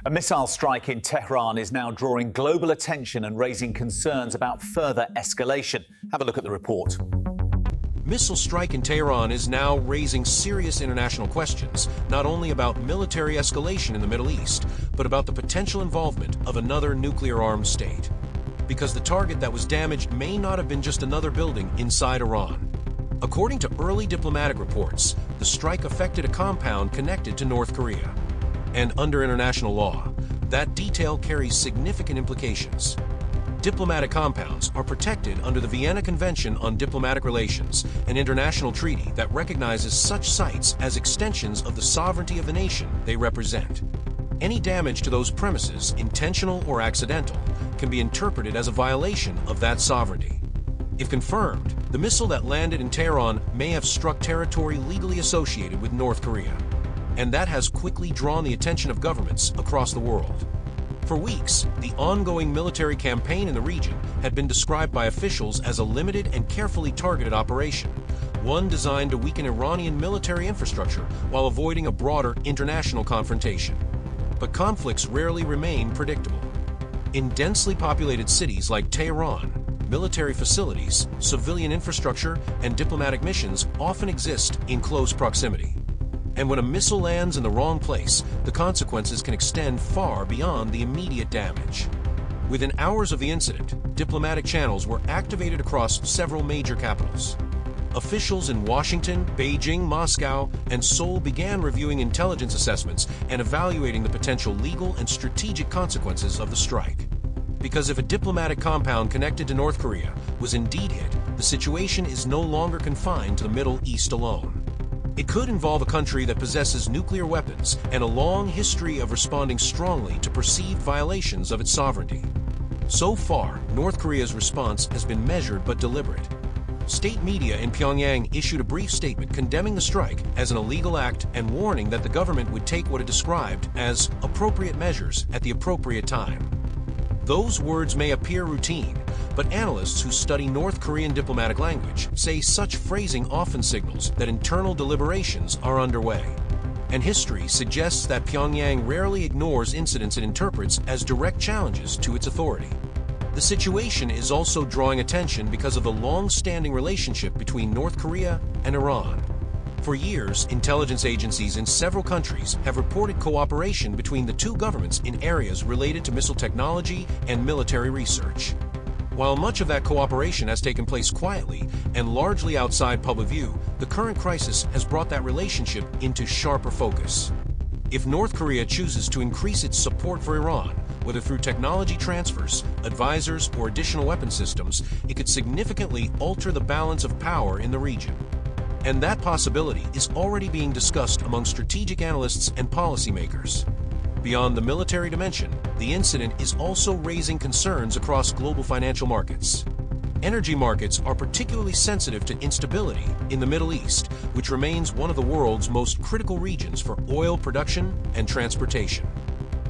A missile strike in Tehran is now drawing global attention and raising concerns about further escalation. Have a look at the report. Missile strike in Tehran is now raising serious international questions, not only about military escalation in the Middle East, but about the potential involvement of another nuclear-armed state. Because the target that was damaged may not have been just another building inside Iran. According to early diplomatic reports, the strike affected a compound connected to North Korea. And under international law, that detail carries significant implications. Diplomatic compounds are protected under the Vienna Convention on Diplomatic Relations, an international treaty that recognizes such sites as extensions of the sovereignty of the nation they represent. Any damage to those premises, intentional or accidental, can be interpreted as a violation of that sovereignty. If confirmed, the missile that landed in Tehran may have struck territory legally associated with North Korea. And that has quickly drawn the attention of governments across the world. For weeks, the ongoing military campaign in the region had been described by officials as a limited and carefully targeted operation, one designed to weaken Iranian military infrastructure while avoiding a broader international confrontation. But conflicts rarely remain predictable. In densely populated cities like Tehran, military facilities, civilian infrastructure, and diplomatic missions often exist in close proximity. And when a missile lands in the wrong place, the consequences can extend far beyond the immediate damage. Within hours of the incident, diplomatic channels were activated across several major capitals. Officials in Washington, Beijing, Moscow, and Seoul began reviewing intelligence assessments and evaluating the potential legal and strategic consequences of the strike. Because if a diplomatic compound connected to North Korea was indeed hit, the situation is no longer confined to the Middle East alone. It could involve a country that possesses nuclear weapons and a long history of responding strongly to perceived violations of its sovereignty. So far, North Korea's response has been measured but deliberate. State media in Pyongyang issued a brief statement condemning the strike as an illegal act and warning that the government would take what it described as appropriate measures at the appropriate time. Those words may appear routine, but analysts who study North Korean diplomatic language say such phrasing often signals that internal deliberations are underway. And history suggests that Pyongyang rarely ignores incidents it interprets as direct challenges to its authority. The situation is also drawing attention because of the long-standing relationship between North Korea and Iran. For years, intelligence agencies in several countries have reported cooperation between the two governments in areas related to missile technology and military research. While much of that cooperation has taken place quietly and largely outside public view, the current crisis has brought that relationship into sharper focus. If North Korea chooses to increase its support for Iran, whether through technology transfers, advisors, or additional weapon systems, it could significantly alter the balance of power in the region. And that possibility is already being discussed among strategic analysts and policymakers. Beyond the military dimension, the incident is also raising concerns across global financial markets. Energy markets are particularly sensitive to instability in the Middle East, which remains one of the world's most critical regions for oil production and transportation.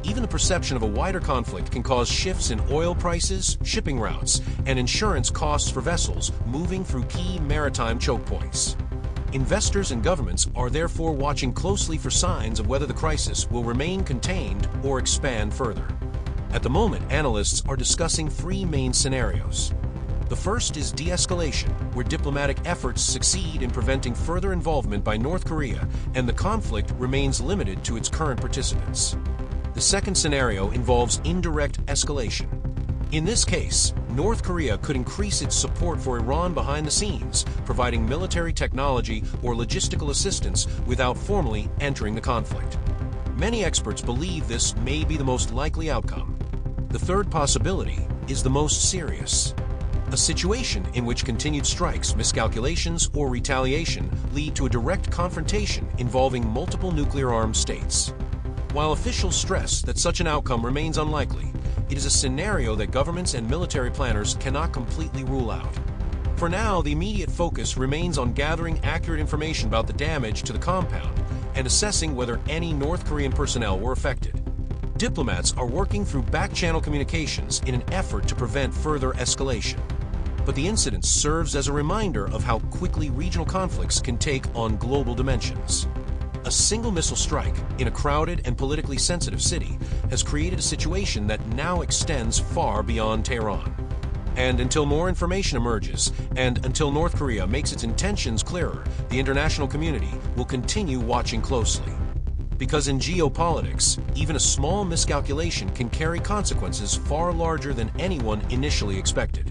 Even the perception of a wider conflict can cause shifts in oil prices, shipping routes, and insurance costs for vessels moving through key maritime choke points. Investors and governments are therefore watching closely for signs of whether the crisis will remain contained or expand further. At the moment, analysts are discussing three main scenarios. The first is de-escalation, where diplomatic efforts succeed in preventing further involvement by North Korea and the conflict remains limited to its current participants. The second scenario involves indirect escalation. In this case, North Korea could increase its support for Iran behind the scenes, providing military technology or logistical assistance without formally entering the conflict. Many experts believe this may be the most likely outcome. The third possibility is the most serious. A situation in which continued strikes, miscalculations, or retaliation lead to a direct confrontation involving multiple nuclear-armed states. While officials stress that such an outcome remains unlikely, it is a scenario that governments and military planners cannot completely rule out. For now, the immediate focus remains on gathering accurate information about the damage to the compound and assessing whether any North Korean personnel were affected. Diplomats are working through back-channel communications in an effort to prevent further escalation. But the incident serves as a reminder of how quickly regional conflicts can take on global dimensions. A single missile strike in a crowded and politically sensitive city has created a situation that now extends far beyond Tehran. And until more information emerges, and until North Korea makes its intentions clearer, the international community will continue watching closely. Because in geopolitics, even a small miscalculation can carry consequences far larger than anyone initially expected.